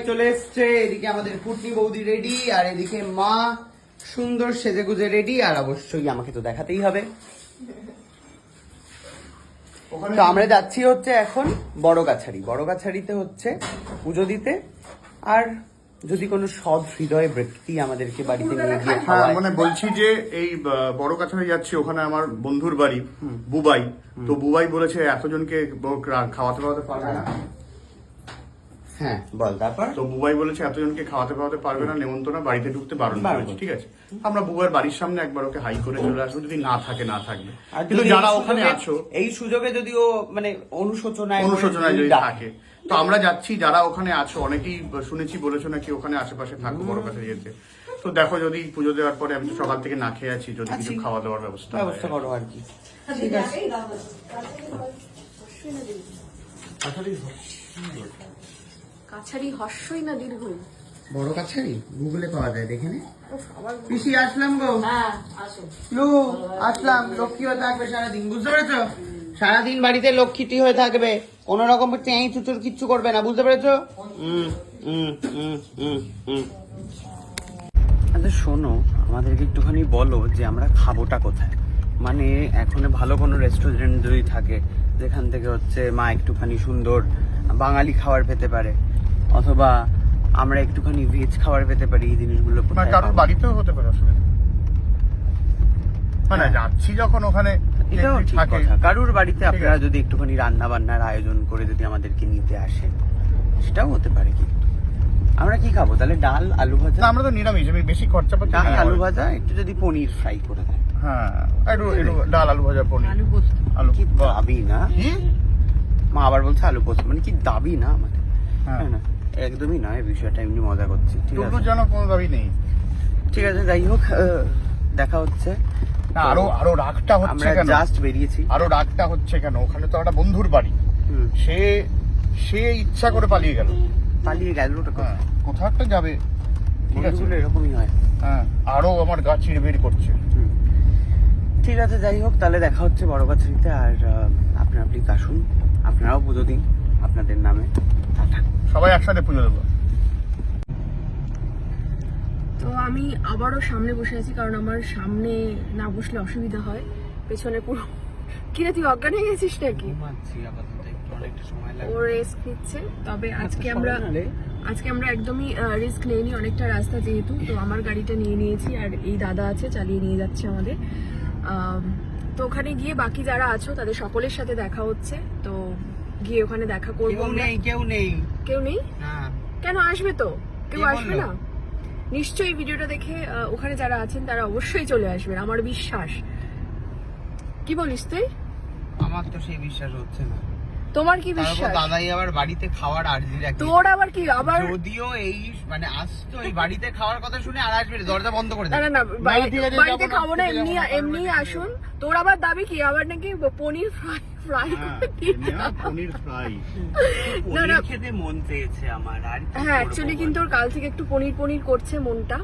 চলে এসছে, এদিকে আমাদের ফুটনি বৌদি রেডি, আর এদিকে মা সুন্দর সেজেগুজে রেডি, আর অবশ্যই আমাকে তো দেখাতেই হবে। তো আমরা যাচ্ছি হচ্ছে এখন বড় কাছারিতে হচ্ছে পুজো দিতে। আর যদি কোনো সৎ হৃদয় ব্যক্তি আমাদেরকে বাড়িতে নিয়ে গিয়ে খাওয়ায়, মানে বলছি যে এই বড় কাছারি যাচ্ছি, ওখানে আমার বন্ধুর বাড়ি বুবাই। তো বুবাই বলেছে এতজনকে খাওয়াতে পারবে না। হ্যাঁ বল। তারপর তো বুবাই বলেছে এতজনকে খাওয়াতে পারবে না, নেমন্তন্ন বাড়িতে ঢুকতে বারণ করেছে। ঠিক আছে, আমরা বুবাইয়ের বাড়ির সামনে একবার ওকে হাই করে চলে আসবো, যদি না থাকবে। কিন্তু যারা ওখানে আছো, এই সুযোগে যদিও মানে অনুশোচনায় যদি থাকে, তো আমরা যাচ্ছি। যারা ওখানে আছো, অনেকেই শুনেছি বলেছো নাকি ওখানে আশেপাশে থাকো বড় কাছে যেতে। তো দেখো, যদি পুজো দেওয়ার পরে আমি তো সকাল থেকে না খেয়ে আছি, যদি কিছু খাওয়া দাওয়ার ব্যবস্থা করো আর কি। ঠিক আছে। কাছারি হর্ষই না দীর্ঘই? বড় কাছারি গুগলে পাওয়া যায়, দেখে নে। পিসি আসলাম গো। হ্যাঁ আসো। আসলাম। লক্ষ্মী হয়ে থাকবে সারাদিন, বুঝতে পেরেছো? সারাদিন বাড়িতে লক্ষ্মীটি হয়ে থাকবে, কোন রকম চেঁই চুচুর কিচ্ছু করবে না, বুঝতে পেরেছো? আচ্ছা শোনো, আমাদেরকে একটুখানি বলো যে আমরা খাবোটা কোথায়। মানে এখন ভালো কোনো রেস্টুরেন্ট যদি থাকে যেখান থেকে হচ্ছে মা একটুখানি সুন্দর বাঙালি খাবার পেতে পারে, অথবা আমরা একটুখানি ভেজ খাবার পেতে পারি, এই জিনিসগুলো কারোর বাড়িতেও হতে পারে, অসুবিধা মানে যাচ্ছি যখন ওখানে এটাও ঠিক কথা। কারুর বাড়িতে আপনারা যদি একটুখানি রান্না বান্নার আয়োজন করে যদি আমাদেরকে নিতে আসে, সেটাও হতে পারে। কিন্তু আমরা কি খাবো তাহলে? ডাল আলু ভাজা? আমরা তো নিরামিষ, বেশি খরচা পাচ্ছি। ডাল আলু ভাজা, একটু যদি পনির ফ্রাই করে দেয়। হ্যাঁ, একটু ডাল আলু ভাজা, পনির, আলু। কি দাবি না মা, আবার বলছে আলু পোস্ত, মানে কি দাবি না আমাদের? হ্যাঁ না, একদমই নয় বিষয়টা, এমনি মজা করছি। ঠিক আছে, জানো কোনো দাবি নেই। ঠিক আছে, যাই হোক, দেখা হচ্ছে। আরো রাগটা হচ্ছে কেন? জাস্ট বেরিয়েছি। আরো রাগটা হচ্ছে কেন? ওখানে তো একটা বন্ধুর বাড়ি, সে ইচ্ছা করে পালিয়ে গেল। কোথাও একটা যাবে, ঠিক আছে, এরকমই হয়। হ্যাঁ, আরো আমার গা চিড়ে বের করছে। ঠিক আছে, যাই হোক, তাহলে দেখা হচ্ছে বড় কাছারিতে। আর আপনারা প্লিজ আসুন, আপনারাও পুজো দিন আপনাদের নামে। সবাই একসাথে পুজো দেবো। তো আমি আবারও সামনে বসে আছি, কারণ আমার সামনে না বসলে অসুবিধা হয়। পেছনে পুরো কিরে, তুই অজ্ঞান হয়ে গেছিস নাকি? ও রিস্ক নিচ্ছে। তবে আজকে আমরা একদমই রিস্ক নেইনি, অনেকটা রাস্তা যেহেতু। তো আমার গাড়িটা নিয়ে নিয়েছি, আর এই দাদা আছে, চালিয়ে নিয়ে যাচ্ছে আমাদের। তো ওখানে গিয়ে বাকি যারা আছো তাদের সকলের সাথে দেখা হচ্ছে। তো গিয়ে ওখানে দেখা করবো। কেউ নেই? কেন? আসবে তো, কেউ আসবে না? নিশ্চয়ই ভিডিওটা দেখে ওখানে যারা আছেন তারা অবশ্যই চলে আসবেন, আমার বিশ্বাস। কি বলিস তুই? আমার তো সেই বিশ্বাস হচ্ছে না। তোমার কি বিশ্বাস? দাদাই আবার বাড়িতে খাওয়ার আর্জি রাখে। তোর আবার কি? আবার যদিও এই মানে আসতো, এই বাড়িতে খাওয়ার কথা শুনে আর আসবে, দরজা বন্ধ করে দেবে। না বাড়িতে খাবো না, এমনি আসুন। তোর আবার দাবি কি? আবার নাকি পনির ফ্রাই পনির ফ্রাই না খেতে মন চেয়েছে আমার। আর হ্যাঁ, অ্যাকচুয়ালি কিন্তু ওর কাল থেকে একটু পনির করছে মনটা।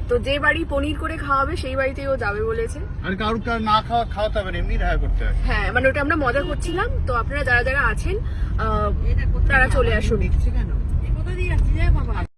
তো যে বাড়ি পনির করে খাওয়াবে সেই বাড়িতেই ও যাবে বলেছে। আর কারোর না খাওয়াতে হবে, এমনি দেখা করতে হবে। হ্যাঁ, মানে ওটা আমরা মজা করছিলাম। তো আপনারা যারা যারা আছেন তারা চলে আসুন। দেখছি কেন?